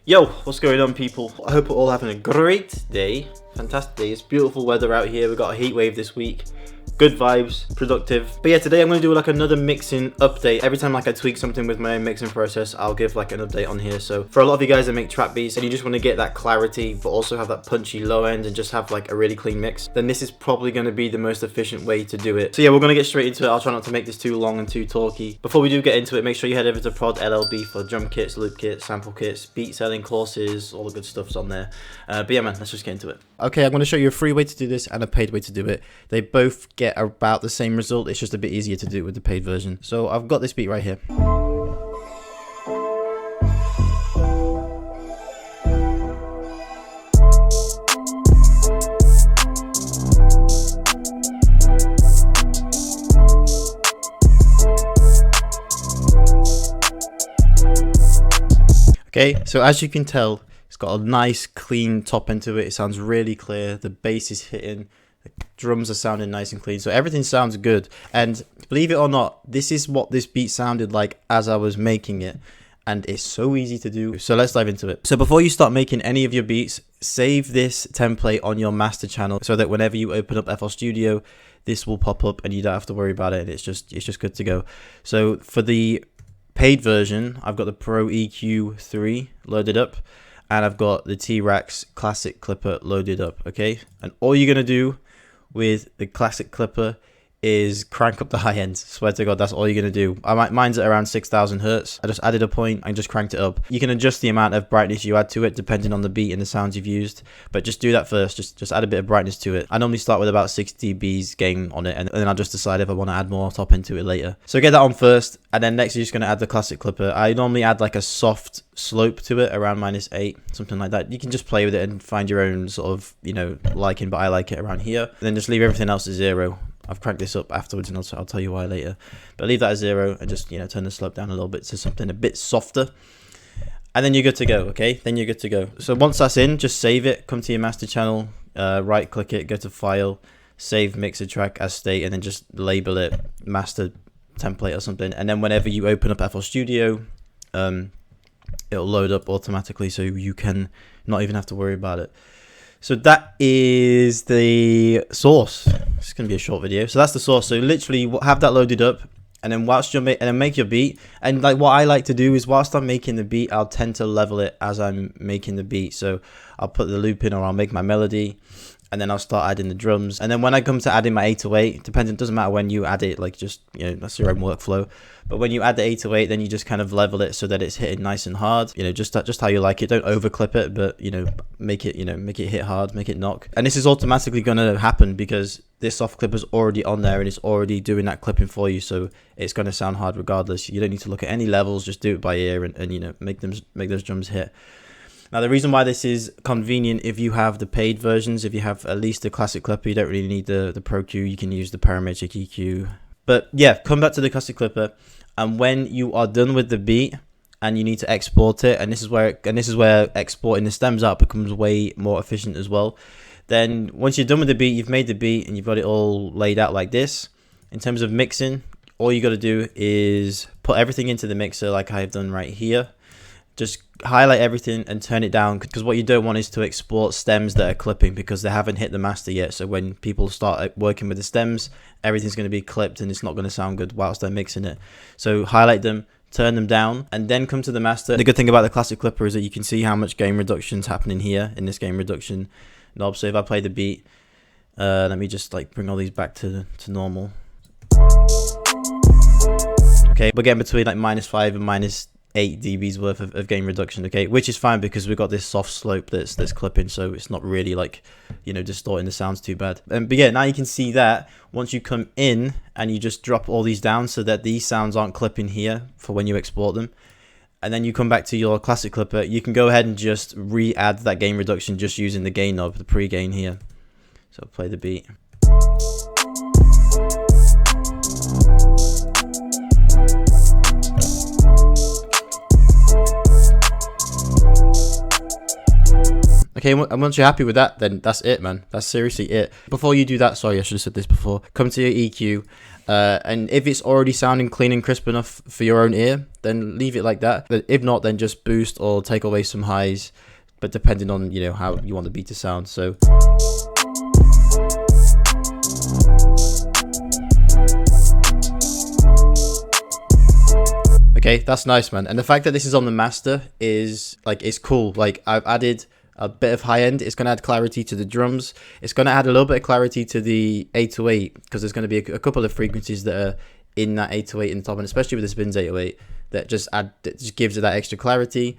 Yo, what's going on, people? I hope we're all having a great day. Fantastic day. It's beautiful weather out here. We got a heat wave this week. Good vibes, productive. But yeah, today I'm going to do like another mixing update. Every time like I tweak something with my own mixing process, I'll give like an update on here. So for a lot of you guys that make trap beats and you just want to get that clarity but also have that punchy low end and just have like a really clean mix, then this is probably going to be the most efficient way to do it. So yeah, we're going to get straight into it. I'll try not to make this too long and too talky. Before we do get into it, make sure you head over to prodllb for drum kits, loop kits, sample kits, beat selling courses, all the good stuff's on there. But yeah, man, let's just get into it. Okay, I'm going to show you a free way to do this and a paid way to do it. They both get about the same result. It's just a bit easier to do it with the paid version. So I've got this beat right here. Okay, so as you can tell, it's got a nice clean top end to it. It sounds really clear. The bass is hitting. The drums are sounding nice and clean. So everything sounds good. And believe it or not, this is what this beat sounded like as I was making it. And it's so easy to do. So let's dive into it. So before you start making any of your beats, save this template on your master channel so that whenever you open up FL Studio, this will pop up and you don't have to worry about it. And it's just good to go. So for the paid version, I've got the Pro EQ3 loaded up. And I've got the T-Rax Classic Clipper loaded up, okay? And all you're going to do with the Classic Clipper is crank up the high end. Swear to God, that's all you're going to do. Mine's at around 6,000 hertz. I just added a point and just cranked it up. You can adjust the amount of brightness you add to it depending on the beat and the sounds you've used. But just do that first. Just add a bit of brightness to it. I normally start with about 6 dBs gain on it, and then I'll just decide if I want to add more top into it later. So get that on first, and then next you're just going to add the Classic Clipper. I normally add like a soft slope to it around -8, something like that. You can just play with it and find your own sort of, liking, but I like it around here. And then just leave everything else at 0. I've cranked this up afterwards and I'll tell you why later. But leave that at 0 and just, turn the slope down a little bit to something a bit softer. And then you're good to go, okay? Then you're good to go. So once that's in, just save it. Come to your master channel, right click it, go to file, save mixer track as state, and then just label it master template or something. And then whenever you open up FL Studio, it'll load up automatically so you can not even have to worry about it. So that is the source. It's going to be a short video. So that's the source. So literally have that loaded up, and then whilst you're make your beat. And like what I like to do is whilst I'm making the beat, I'll tend to level it as I'm making the beat. So I'll put the loop in, or I'll make my melody, and then I'll start adding the drums. And then when I come to adding my 808, it doesn't matter when you add it, like just, that's your own workflow. But when you add the 808, then you just kind of level it so that it's hitting nice and hard. Just how you like it. Don't overclip it, but make it hit hard, make it knock. And this is automatically going to happen because this soft clipper's already on there and it's already doing that clipping for you. So it's going to sound hard regardless. You don't need to look at any levels, just do it by ear and make those drums hit. Now, the reason why this is convenient, if you have the paid versions, if you have at least the Classic Clipper, you don't really need the Pro Q. You can use the parametric EQ. But yeah, come back to the Classic Clipper, and when you are done with the beat and you need to export it, and this is where exporting the stems out becomes way more efficient as well. Then once you're done with the beat, you've made the beat and you've got it all laid out like this. In terms of mixing, all you got to do is put everything into the mixer like I've done right here. Just highlight everything and turn it down, because what you don't want is to export stems that are clipping because they haven't hit the master yet. So when people start working with the stems, everything's going to be clipped and it's not going to sound good whilst they're mixing it. So highlight them, turn them down, and then come to the master. The good thing about the Classic Clipper is that you can see how much gain reduction is happening here in this gain reduction knob. So if I play the beat, let me just bring all these back to normal. Okay, we're getting between -5 and -8 dBs worth of gain reduction, okay, which is fine because we've got this soft slope that's clipping, so it's not really distorting the sounds too bad. But yeah, now you can see that once you come in and you just drop all these down so that these sounds aren't clipping here for when you export them, and then you come back to your Classic Clipper, you can go ahead and just re-add that gain reduction just using the gain knob, the pre-gain here. So play the beat. Okay, and once you're happy with that, then that's it, man. That's seriously it. Before you do that, sorry, I should have said this before. Come to your EQ, and if it's already sounding clean and crisp enough for your own ear, then leave it like that. But if not, then just boost or take away some highs, but depending on, you know, how you want the beat to sound. So okay, that's nice, man. And the fact that this is on the master is like, it's cool. Like, I've added a bit of high end. It's going to add clarity to the drums. It's going to add a little bit of clarity to the 808, because there's going to be a couple of frequencies that are in that 808 in the top, and especially with the Spins 808, that just gives it that extra clarity.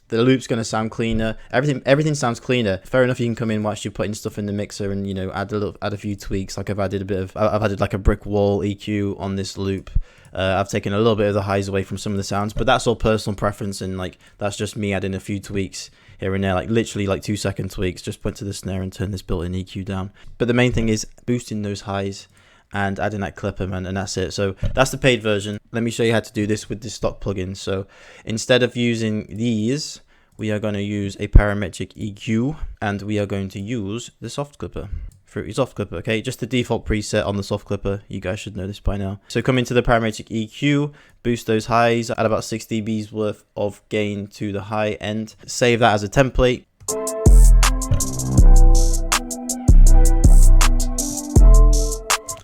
The loop's going to sound cleaner. Everything sounds cleaner. Fair enough, you can come in whilst you're putting stuff in the mixer and, you know, add a few tweaks. Like I've added like a brick wall EQ on this loop. I've taken a little bit of the highs away from some of the sounds, but that's all personal preference, and like that's just me adding a few tweaks here and there, like literally like 2-second tweaks. Just point to the snare and turn this built-in EQ down. But the main thing is boosting those highs and adding that clipper, man, and that's it. So that's the paid version. Let me show you how to do this with the stock plugins. So instead of using these, we are going to use a parametric EQ, and we are going to use the soft clipper. Fruity soft clipper, okay, just the default preset on the soft clipper. You guys should know this by now. So come into the parametric EQ, boost those highs, add about 6 dBs worth of gain to the high end, save that as a template.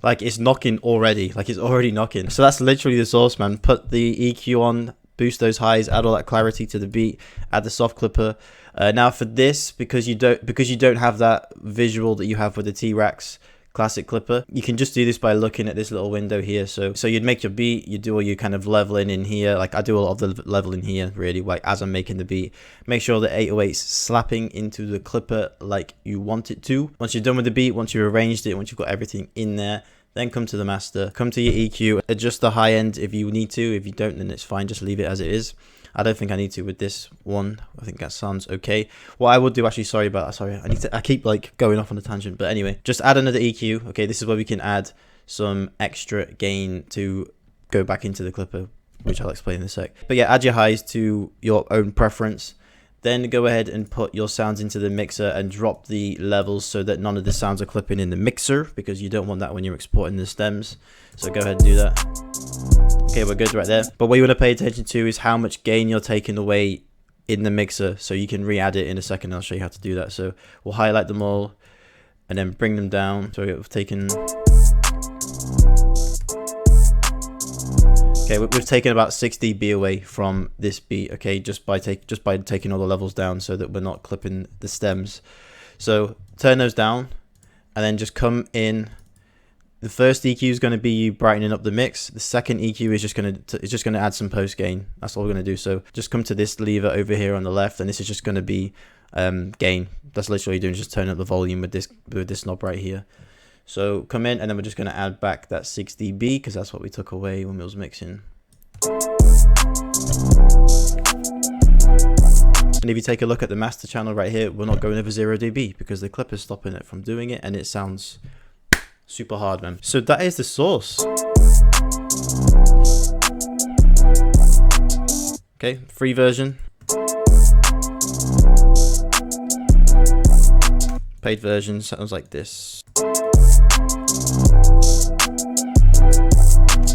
Like, it's knocking already, like it's already knocking. So that's literally the source, man. Put the EQ on, boost those highs, add all that clarity to the beat, add the soft clipper. Now for this, because you don't have that visual that you have with the T-Rax classic clipper, you can just do this by looking at this little window here. So you'd make your beat, you do all your kind of leveling in here. Like I do a lot of the leveling here, really, like as I'm making the beat. Make sure the 808's slapping into the clipper like you want it to. Once you're done with the beat, once you've arranged it, once you've got everything in there, then come to the master, come to your EQ, adjust the high end if you need to. If you don't, then it's fine, just leave it as it is. I don't think I need to with this one. I think that sounds okay. What I would do, actually, sorry about that, sorry, I keep like going off on a tangent, but anyway, just add another EQ. Okay, this is where we can add some extra gain to go back into the clipper, which I'll explain in a sec. But yeah, add your highs to your own preference. Then go ahead and put your sounds into the mixer and drop the levels so that none of the sounds are clipping in the mixer, because you don't want that when you're exporting the stems. So go ahead and do that. Okay, we're good right there. But what you want to pay attention to is how much gain you're taking away in the mixer, so you can re-add it in a second. I'll show you how to do that. So we'll highlight them all and then bring them down. So we've taken... Okay, we've taken about 6 dB away from this beat, okay, just by taking all the levels down so that we're not clipping the stems. So turn those down and then just come in. The first EQ is going to be you brightening up the mix. The second EQ is just going to add some post gain. That's all we're going to do. So just come to this lever over here on the left, and this is just going to be gain. That's literally doing, just turn up the volume with this knob right here. So come in, and then we're just going to add back that 6 dB because that's what we took away when we was mixing. And if you take a look at the master channel right here, we're not going over 0 dB because the clipper's stopping it from doing it, and it sounds super hard, man. So that is the source. Okay, free version. Paid version sounds like this.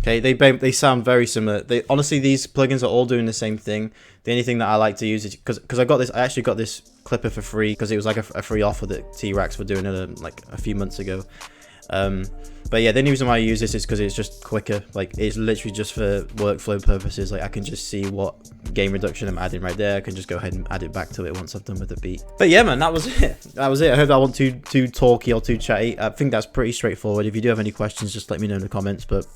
Okay, they sound very similar. Honestly, these plugins are all doing the same thing. The only thing that I like to use is because I actually got this clipper for free because it was like a free offer that T-Rax were doing like a few months ago. But yeah, the only reason why I use this is because it's just quicker. Like, it's literally just for workflow purposes. Like, I can just see what gain reduction I'm adding right there. I can just go ahead and add it back to it once I've done with the beat. But yeah, man, that was it. That was it. I hope that wasn't too talky or too chatty. I think that's pretty straightforward. If you do have any questions, just let me know in the comments. But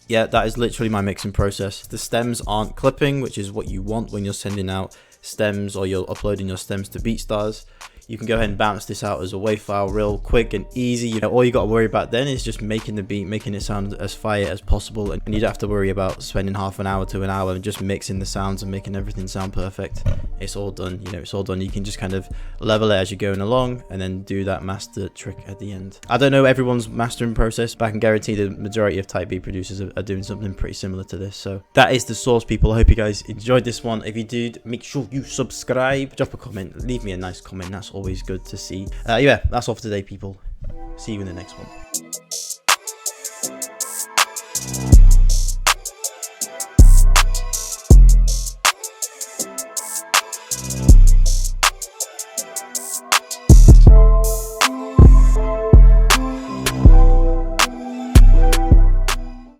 yeah, that is literally my mixing process. The stems aren't clipping, which is what you want when you're sending out stems or you're uploading your stems to BeatStars. you can go ahead and bounce this out as a WAV file real quick and easy. You know, all you got to worry about then is just making the beat, making it sound as fire as possible, and you don't have to worry about spending half an hour to an hour and just mixing the sounds and making everything sound perfect. It's all done, you know, it's all done. You can just kind of level it as you're going along and then do that master trick at the end. I don't know everyone's mastering process, but I can guarantee the majority of Type B producers are doing something pretty similar to this. So that is the source, people. I hope you guys enjoyed this one. If you did, make sure you subscribe, drop a comment, leave me a nice comment. That's always good to see. Yeah, that's all for today, people. See you in the next one.